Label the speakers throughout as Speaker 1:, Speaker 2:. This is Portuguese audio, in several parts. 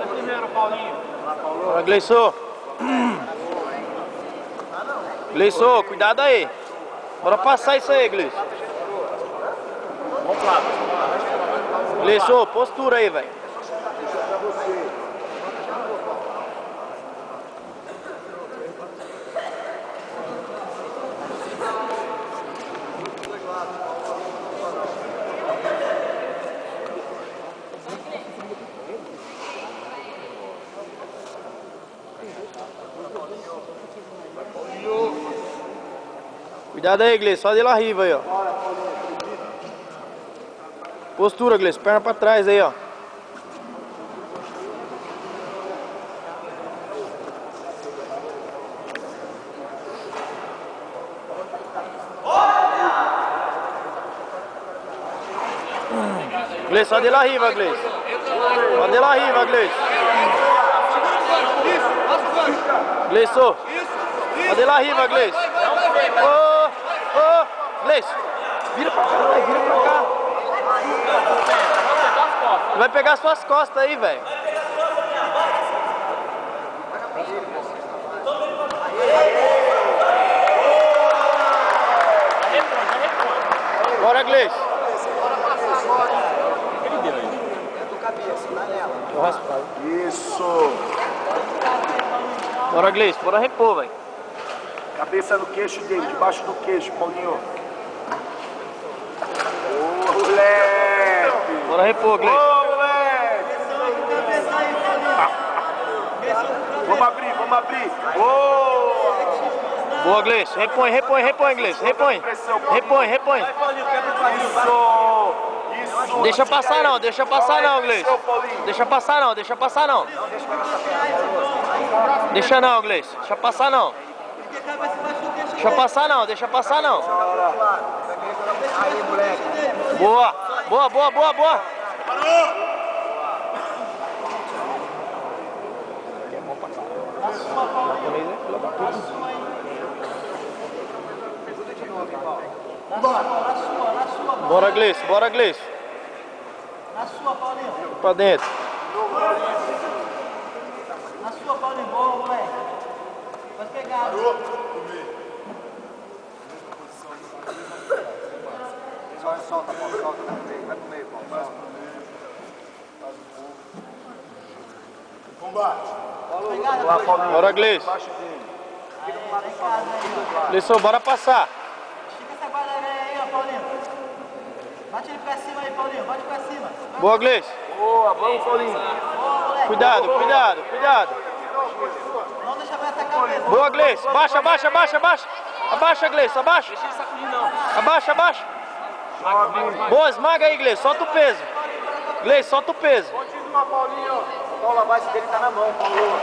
Speaker 1: Primeiro, Paulinho.
Speaker 2: Bora, Gleison. Gleison, cuidado aí. Bora passar isso aí, Gleison.
Speaker 1: Vamos lá.
Speaker 2: Gleison, postura aí, velho. Cuidado aí, Gleison, só dele arriba aí, ó. Postura, Gleison, perna pra trás aí, ó. Gleison, só dele arriba, Gleison. Só dele arriba, Gleison. Gleison, só dele arriba, Gleison. Ô, Gleison, vira pra cá, véio, vira pra cá. Vai pegar suas costas aí, velho. Bora, Gleison.
Speaker 3: Isso.
Speaker 2: Bora, Gleison, bora repor, velho.
Speaker 3: Cabeça no queixo dele, debaixo do queixo, Paulinho. Ô, moleque.
Speaker 2: Bora repor, Gleison.
Speaker 3: Ô, moleque. Vamos abrir. Boa.
Speaker 2: Boa, Gleison. Repõe, Gleison. Repõe.
Speaker 3: Isso.
Speaker 2: Deixa passar não, Gleison. Deixa passar não. Deixa não, Gleison. Deixa passar não.
Speaker 3: Aí, moleque.
Speaker 2: Boa. Bora, Gleison.
Speaker 4: Na sua, Paulinho.
Speaker 2: Pra dentro.
Speaker 4: Na sua, Paulinho. Boa, moleque. Pode pegar.
Speaker 3: Solta, Paulo, solta. Vai pro meio, Paulo. Combate. Lá, Paulinho.
Speaker 2: Bora, Gleison. Gleison, bora passar.
Speaker 4: Estica essa guarda aí, ó, Paulinho. Bate ele pra cima aí, Paulinho. Bate pra cima.
Speaker 2: Boa, Gleison.
Speaker 3: Boa, vamos, Paulinho.
Speaker 4: Boa, moleque.
Speaker 2: Cuidado.
Speaker 4: Não deixa ver essa cabeça.
Speaker 2: Boa, Gleison. Baixa. Abaixa, Gleison, abaixa.
Speaker 1: Deixa ele sacudir, não.
Speaker 2: Abaixa. Boa, esmaga aí, Gleison. Solta o peso. Gleison, solta o peso.
Speaker 3: Continua, Paulinho. Paulo, a base dele tá na mão, Paulo.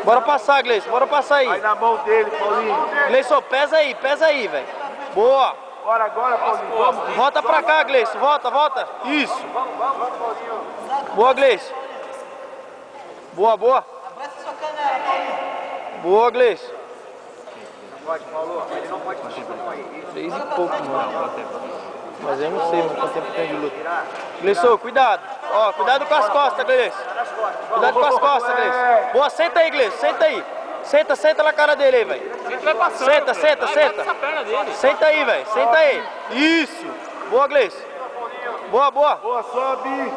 Speaker 2: Bora passar, Gleison. Bora passar aí.
Speaker 3: Vai na mão dele, Paulinho.
Speaker 2: Gleison, pesa aí, velho. Boa.
Speaker 3: Bora agora, Paulinho. Vamos.
Speaker 2: Volta pra cá, Gleison. Volta. Isso.
Speaker 3: Vamos, Paulinho.
Speaker 2: Boa, Gleison. Boa.
Speaker 4: Abraça sua canela, Paulinho.
Speaker 2: Boa, Gleison.
Speaker 3: Não pode, Paulo. Ele não pode mexer com aí.
Speaker 2: 3 e pouco, mano. Mas eu não sei, quanto tempo tem de luta. Gleison, cuidado. Ó, cuidado com as costas, Gleison. Cuidado com as costas, Gleison. Boa, senta aí, Gleison. Senta aí. Senta na cara dele aí, velho.
Speaker 1: A gente vai passando.
Speaker 2: Senta.
Speaker 1: Essa perna dele.
Speaker 2: Senta aí, velho. Senta aí. Isso. Boa, Gleison. Boa.
Speaker 3: Boa, sobe.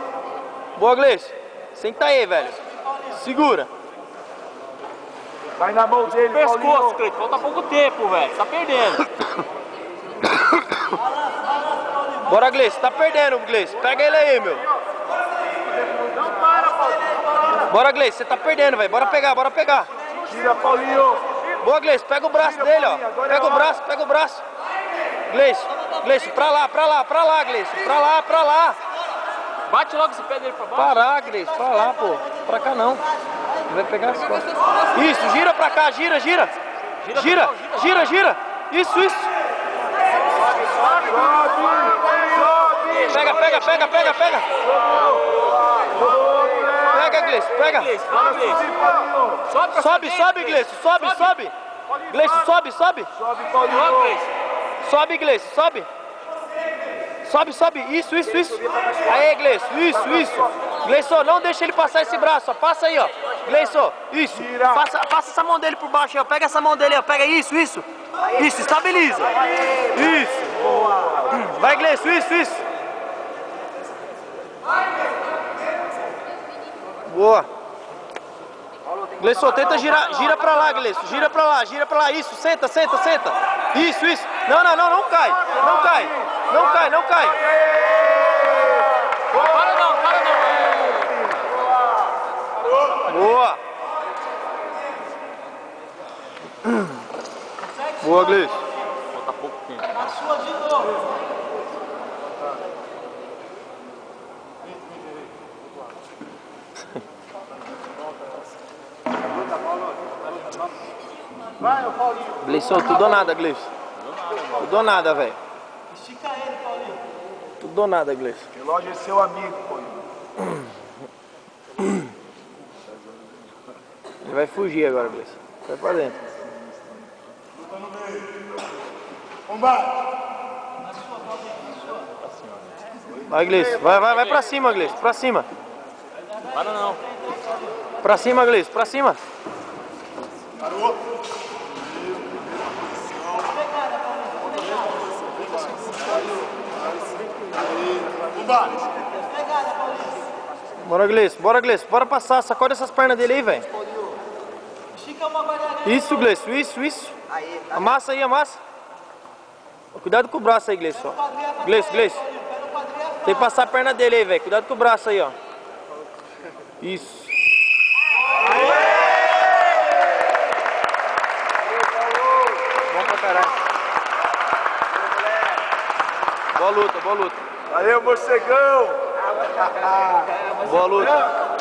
Speaker 2: Boa, Gleison. Senta aí, velho. Segura.
Speaker 3: Vai na mão dele,
Speaker 1: Pescoço,
Speaker 3: Paulinho.
Speaker 1: Cleiton. Falta pouco tempo, velho. Você tá perdendo.
Speaker 2: Bora, Gleison. Tá perdendo, Gleison. Pega ele aí, meu.
Speaker 3: Não para, Paulinho.
Speaker 2: Bora, Gleison. Você tá perdendo, velho. Bora pegar.
Speaker 3: Tira, Paulinho.
Speaker 2: Boa, Gleison. Pega o braço dele, ó. Pega o braço. Gleison, pra lá, Gleison. Pra lá.
Speaker 1: Bate logo esse pé dele pra baixo.
Speaker 2: Parar, Gleison. Pra lá, pô. Pra cá não. Ele vai pegar as costas. Isso, gira pra cá, gira. Gira. Isso. Pega. Pega, Gleison, pega. Sobe, Gleison, sobe. Gleison, sobe.
Speaker 3: Sobe, Paulinho.
Speaker 2: Sobe, Gleison, sobe. Sobe, sobe. Isso. Aí, Gleison. Isso. Gleison, não deixa ele passar esse braço, ó. Passa aí, ó. Gleison, isso. Passa essa mão dele por baixo aí, ó. Pega essa mão dele, ó. Pega isso. Isso, estabiliza. Isso. Vai, Gleison, isso. Boa. Gleison, tenta girar. Gira pra lá, Gleison. Gira pra lá. Isso, senta. Isso. Não cai. Não cai.
Speaker 1: Para não.
Speaker 2: Boa. Boa, Gleison.
Speaker 1: Falta pouco tempo.
Speaker 4: Na sua de novo.
Speaker 3: Vai, ô Paulinho.
Speaker 2: Gleison, tudo ou nada, Gleison. Tudo ou nada, velho.
Speaker 4: Estica ele, Paulinho.
Speaker 2: Tudo ou nada, Gleison.
Speaker 3: Relógio é seu amigo, Paulinho.
Speaker 2: Ele vai fugir agora, Gleison. Vai pra dentro. Vai, Gleison. Vai pra cima, Gleison. Pra cima.
Speaker 1: Para não.
Speaker 2: Pra cima, Gleison. Pra cima. Bora, Gleison. Bora passar. Sacode essas pernas dele aí, velho.
Speaker 4: Estica uma guarda.
Speaker 2: Isso, Gleison. Isso. Amassa aí, amassa. Cuidado com o braço aí, Gleison. Gleison. Tem que passar a perna dele aí, velho. Cuidado com o braço aí, ó. Isso. Bom pra caralho. Boa luta.
Speaker 3: Valeu, morcegão!
Speaker 2: Boa luta.